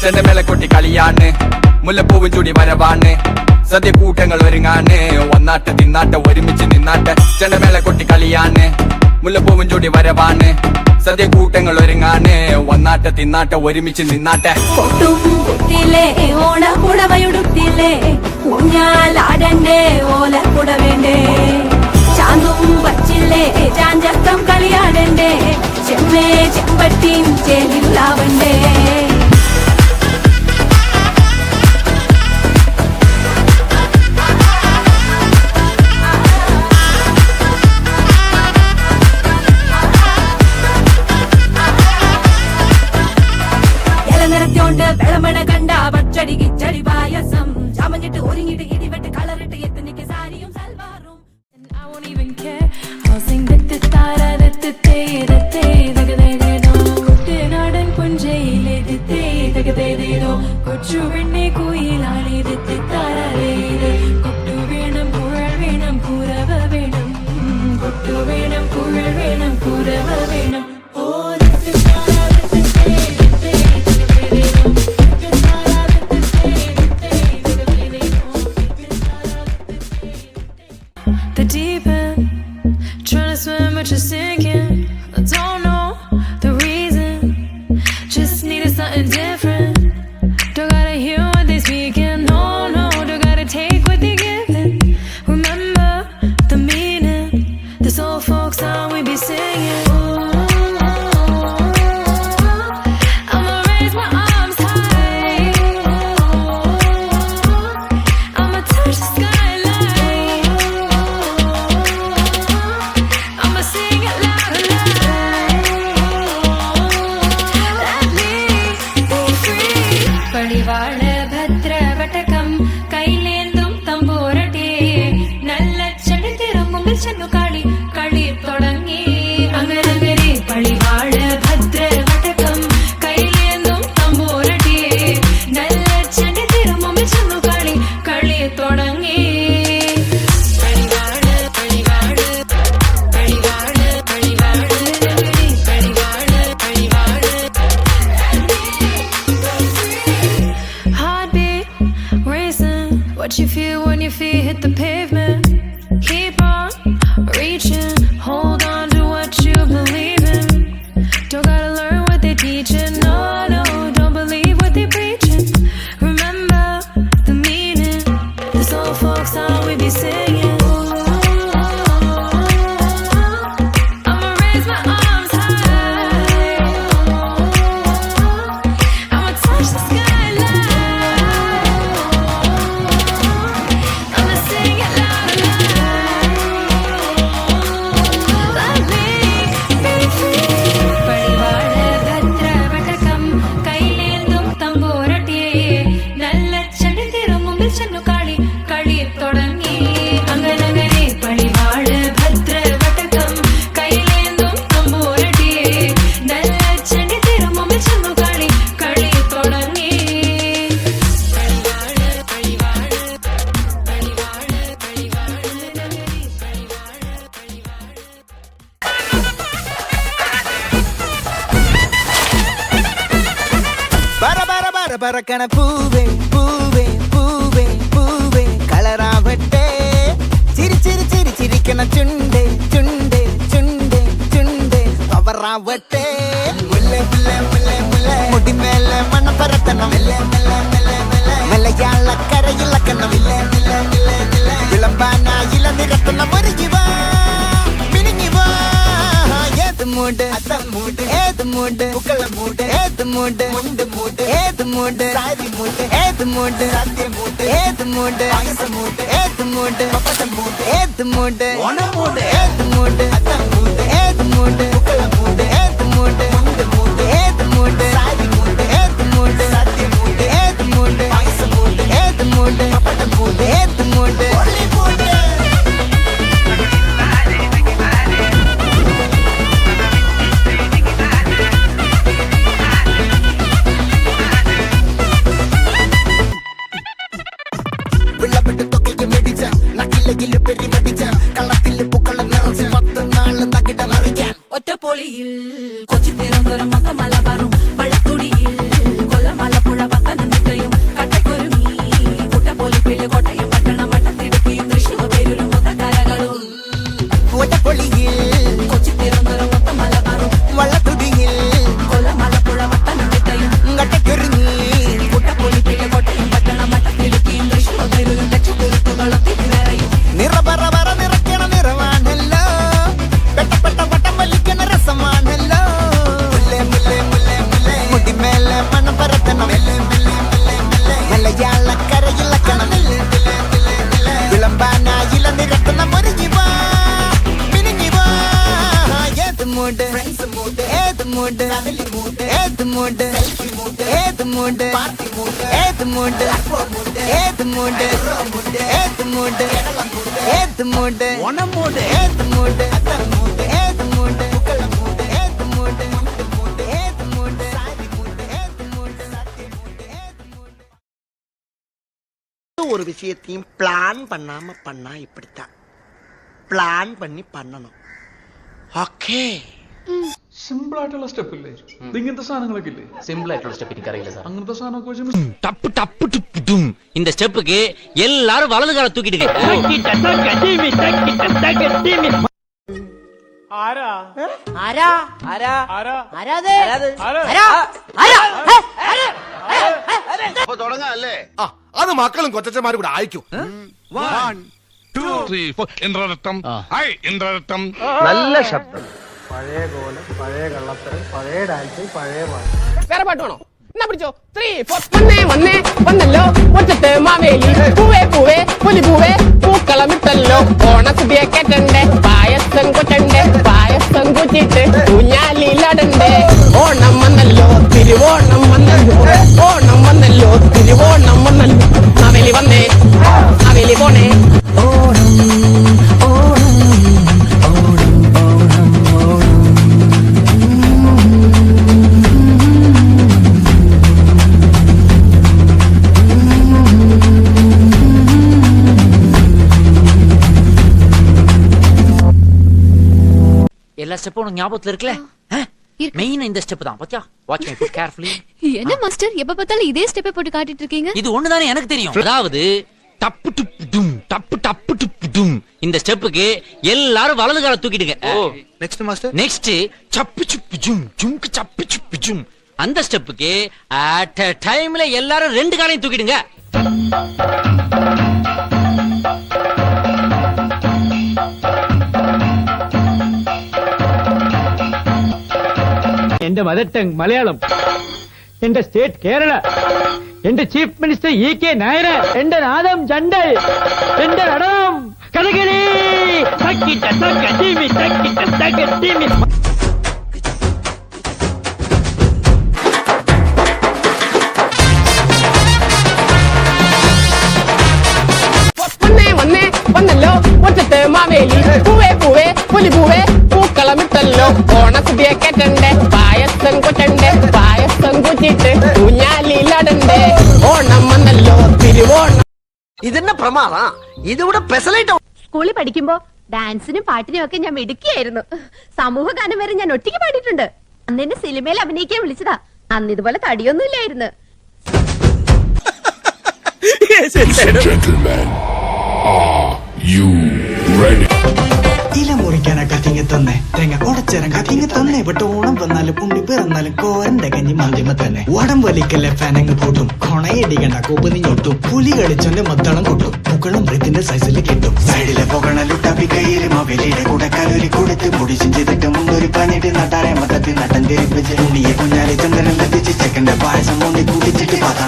ചെണ്ടമേള കൊട്ടി കളിയാണ്, മുല്ലപ്പൂവും ചൂടി വരവാണ്, സദ്യ കൂട്ടങ്ങൾ ഒരുങ്ങാണ്, ഒന്നാട്ട് തിന്നാട്ട് ഒരുമിച്ച് നിന്നാട്ട്. ചെണ്ടമേള കൊട്ടി കളിയാണ്, മുല്ലപ്പൂവും ചൂടി വരവാണ്, സദ്യ കൂട്ടങ്ങൾ ഒരുങ്ങാണ്, ഒന്നാട്ട് തിന്നാട്ട് ഒരുമിച്ച് നിന്നാട്ടെ. ഓണക്കുടവയുടുത്തില്ലേ ഊഞ്ഞാലാടണ്ടേ ഓലക്കുട വേണ്ടേ, ചാന്തും വച്ചില്ലേ ചാഞ്ചക്കം കളിയാടണ്ടേ, ചെമ്മേ ചെമ്പട്ടിയും ചേലിലാവണ്ടേ. വെളമണ കണ്ട പച്ചടി കിച്ചടി പായസം ചാമഞ്ഞിട്ട് ഒരുങ്ങിട്ട് ഇടിവെട്ട് കളറിട്ട് എത്തനിക്ക് സാരിയും സൽവാറും. I won't even care. I'll sing കുട്ടനാടൻ പുഞ്ചയിലെ കൊച്ചു പെണ്ണെ കുയിലാളി കൊട്ടു വേണം കുഴൽ വേണം കുരവ വേണം, കൊട്ടു വേണം കുഴൽ വേണം കുരവ വേണം. The deep end, trying to swim but you're sinking. I don't know the reason, just needed something different. Don't gotta hear what they speaking, no, no, don't gotta take what they giving. Remember the meaning, this old folk song we be singing. What you feel when your feet hit the pavement? Keep on reaching, hold on to what you believe in. Don't gotta learn what they teaching, no, no, don't believe what they preaching. Remember the meaning, this old folk song we be singing. I'ma raise my arms high, I'ma touch the skyline. പറക്കണ പൂവേ പൂവേ പൂവേ പൂവേ കളറാവട്ടെ, ചിരി ചിരി ചിരി ചിരിക്കണ ചുണ്ടേ ചുണ്ടേ ചുണ്ടേ ചുണ്ടേ പവറാവട്ടെ. മുല്ലേ മുല്ലേ മുല്ലേ മുല്ലേ മുടിമേലെ മണ്ണ പരത്തണം, മലയാളക്കരയിളക്കണം, വിളമ്പാനായില നിരത്തണം. ഒരുങ്ങിവാ മിനിങ്ങിവാ, ഏത് മൂട് മൂട് ഏത് മൂട് പുക്കള മൂട് ഏത് മൂട് മുണ്ട് മൂട് ഏത് മൂട് സാരി മൂട് ഏത് മൂട് സദ്യ മൂട് ഏത് മൂട് പായസ മൂട് ഏത് മൂട് പപ്പടം മൂട് ഏത് മൂട് ഓണം മൂട് ഏത് മൂട് അത്തം മൂട് ഏത് മൂട് പുക്കള മൂട് ഏത് മൂട് മുണ്ട് മൂട് ഏത് മൂട് സാരി മൂട് ഏത് മൂട് സദ്യ മൂട് ഏത് മൂട് പായസ മൂട് ഏത് മൂട് പപ്പടം മൂട് ഏത് മൂട് കളത്തിൽ പൂക്കളം നിറച്ച് 10 മൂഡ് ഏത് മൂഡ് ഏത് മൂഡ് ഏത് മൂഡ് ഏത് മൂഡ് ഏത് മൂഡ് ഏത് മൂഡ് ഓണം മൂഡ് ഏത് മൂഡ് ഏത് മൂഡ് ഏത് മൂഡ് ഏത് മൂഡ് ஒரு விஷயத்தையும் பிளான் பண்ணாம பண்ணா இப்படித்தான் பிளான் பண்ணி பண்ணணும் ഓക്കേ സിമ്പിൾ ആയിട്ടുള്ള സ്റ്റെപ്പ് ഇല്ലേ ഇങ്ങനത്തെ സാധനങ്ങളൊക്കെ ഇല്ലേ சிம்பிள் ஆயிட்டுள்ள ஸ்டெப் எனக்கு அறியல சார் അങ്ങനത്തെ സാധനമൊക്കെ വെച്ച് டப்பு டப்பு டுப்பு டும் இந்த ஸ்டெப்புக்கு எல்லாரும் வலது கால தூக்கிடுங்க അത് മക്കളും കൊച്ചന്മാരും കൂടെ അയക്കും നല്ല ശബ്ദം. വേറെ പാട്ട് വേണോ എന്നാ പിടിച്ചോ 3 4 വന്നേ വന്നല്ലോ മുറ്റത്ത് മാവേലി പൂവേ പൂവേ പുലി പൂവേ പൂക്കളമിട്ടല്ലോ ഓണസദ്യ കേട്ടണ്ടേ പായസം കൊച്ചണ്ടേ പായസം കുച്ചിട്ട് ഊഞ്ഞാലിലടണ്ടേ ഓണം വന്നല്ലോ തിരുവോണം വന്നല്ലോ ഓണം വന്നല്ലോ തിരുവോണം വന്നല്ലോ മാവേലി വന്നേ മാവേലി പോണേ ഓണം எல்லா ஸ்டெப்பும் உனக்கு ஞாபகத்துல இருக்குல்ல மெயின் இந்த ஸ்டெப் தான் பாத்தியா வாட்ச் மை ஃபுட் கேர்ஃபுல்லி என்ன மாஸ்டர் எப்ப பார்த்தாலும் இதே ஸ்டெப்பை போட்டு காட்டிட்டு இருக்கீங்க இது ஒண்ணுதானே எனக்கு தெரியும் அதாவது டப்பு டுப்பு டும் டப்பு டப்பு டுப்பு டும் இந்த ஸ்டெப்புக்கு எல்லாரும் வலது கால தூக்கிடுங்க നെക്സ്റ്റ് മാസ്റ്റർ நெக்ஸ்ட் சப்பு சுப்பு ஜும் ஜும்க்கு சப்பு சுப்பு ஜும் அந்த ஸ்டெப்புக்கு அட் a டைம்ல எல்லாரும் ரெண்டு காலையும் தூக்கிடுங்க എന്റെ മദർ ടങ് മലയാളം എന്റെ സ്റ്റേറ്റ് കേരള എന്റെ ചീഫ് മിനിസ്റ്റർ EK നായർ എന്റെ നാദം ചണ്ടൽ എന്റെ നടനം കഥകളി വന്നേ വന്നല്ലോ മുറ്റത്ത് മാവേലി പൂവേ പൂവേ പുലി പൂവേ പൂക്കളമിട്ടല്ലോ ഓണസദ്യ കേട്ടണ്ടേ പായസം കൊച്ചണ്ടേ പായസം കുച്ചിട്ട് ഊഞ്ഞാലിലടണ്ടേ ഓണം വന്നല്ലോ തിരുവോണം ഇതെന്നെ പ്രമാദം ഇതിവിടെ പെസലൈറ്റ് സ്കൂളിൽ പഠിക്കുമ്പോ ഡാൻസിനും പാട്ടിനും ഒക്കെ ഞാൻ മിടുക്കിയായിരുന്നു സമൂഹ ഗാനം വരെ ഞാൻ ഒറ്റയ്ക്ക് പാടിയിട്ടുണ്ട് അന്ന് എന്നെ സിനിമയിൽ അഭിനയിക്കാൻ വിളിച്ചതാ അന്ന് ഇതുപോലെ തടിയൊന്നും ഇല്ലായിരുന്നു ഇല മുറിക്കാനാ കത്തിങ്ങി തന്നെ തേങ്ങ ഉടച്ചേരാൻ കത്തിങ്ങി തന്നെ പക്ഷെ ഓണം വന്നാലും പുണ്ണി പിറന്നാലും കോരന്റെ കഞ്ഞി മന്തിമ തന്നെ ഓടം വലിക്കല്ലേ ഫാനങ്ങ് കൂട്ടും കൊണയടിക്കണ്ട കൂപ്പ് നീങ്ങോട്ടും പുലി കളിച്ചോന്റെ മദ്ദളം കൂട്ടും മുക്കളും മൃത്തിന്റെ സൈസിൽ കിട്ടും സൈഡിലെ പുകണലുട്ടാപ്പി കയ്യില് മൊബൈലിലെ കൂടെ കലൂരി കൊടുത്ത് മുടിച്ചും ചെയ്തിട്ട് മുണ്ടൊരു പണിട്ട് നട്ടാറെ മൊത്തത്തിൽ നട്ടം തിരിപ്പിച്ച് ഉണ്ണിയെ കുഞ്ഞാലി ചന്ദ്രൻ എത്തിച്ച് ചെക്കന്റെ പായസം മുണ്ടി കുടിച്ചിട്ട് പാതാ